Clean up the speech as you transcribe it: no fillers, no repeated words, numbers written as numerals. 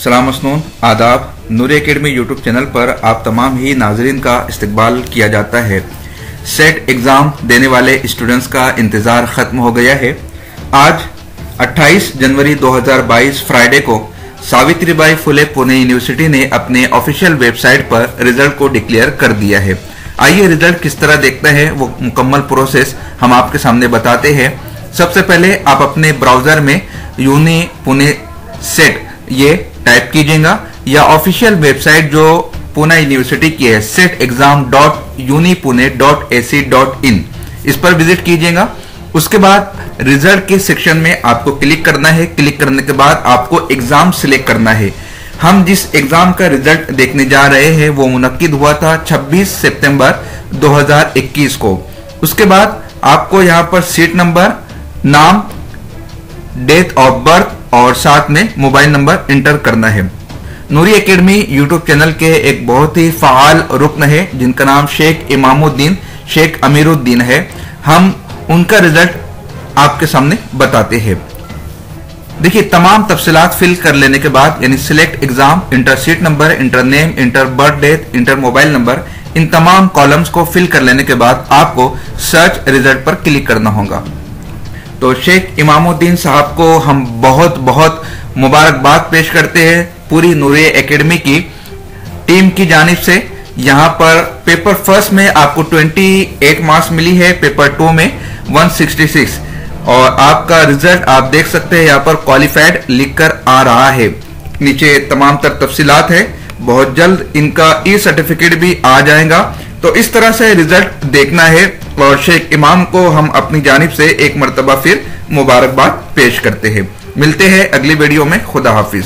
सलाम मसनून, आदाब। नूर academy YouTube channel पर आप तमाम ही नाजरीन का इस्तकबाल किया जाता है। सेट एग्ज़ाम देने वाले स्टूडेंट्स का इंतज़ार ख़त्म हो गया है। आज 28 जनवरी 2022 फ्राइडे को सावित्रीबाई फुले पुणे यूनिवर्सिटी ने अपने ऑफिशियल वेबसाइट पर रिजल्ट को डिक्लेयर कर दिया है। आइए रिजल्ट किस तरह देखते हैं वो मुकम्मल प्रोसेस हम आपके सामने बताते हैं। सबसे पहले आप अपने ब्राउजर में यूनी पुणे सेट ये टाइप कीजिएगा या ऑफिशियल वेबसाइट जो पुणे यूनिवर्सिटी की है setexam.unipune.ac.in इस पर विजिट कीजिएगा। उसके बाद रिजल्ट के सेक्शन में आपको क्लिक करना है। क्लिक करने के बाद आपको एग्जाम सिलेक्ट करना है। हम जिस एग्जाम का रिजल्ट देखने जा रहे हैं वो मुनक्किद हुआ था 26 सितंबर 2021 को। उसके बाद आपको यहाँ पर सीट नंबर, नाम, डेट ऑफ बर्थ और साथ में मोबाइल नंबर इंटर करना है। नूरी एकेडमी यूट्यूब चैनल के एक बहुत ही फाल रुकन है जिनका नाम शेख इमामुद्दीन शेख अमीरुद्दीन है। हम उनका रिजल्ट आपके सामने बताते हैं। देखिए, तमाम तफसीलात फिल कर लेने के बाद यानी select exam, enter seat number, enter name, enter birth date, enter mobile number, इन तमाम कॉलम्स को फिल कर लेने के बाद आपको सर्च रिजल्ट पर क्लिक करना होगा। तो शेख इमामुद्दीन साहब को हम बहुत बहुत मुबारकबाद पेश करते हैं पूरी नूरी एकेडमी की टीम की जानिब से। यहाँ पर पेपर फर्स्ट में आपको 28 मार्क्स मिली है, पेपर 2 में 166 और आपका रिजल्ट आप देख सकते हैं यहाँ पर क्वालिफाइड लिखकर आ रहा है। नीचे तमाम तर तफसीलात है। बहुत जल्द इनका ई सर्टिफिकेट भी आ जाएगा। तो इस तरह से रिजल्ट देखना है और शेख इमाम को हम अपनी जानिब से एक मरतबा फिर मुबारकबाद पेश करते हैं। मिलते हैं अगली वीडियो में। खुदा हाफिज।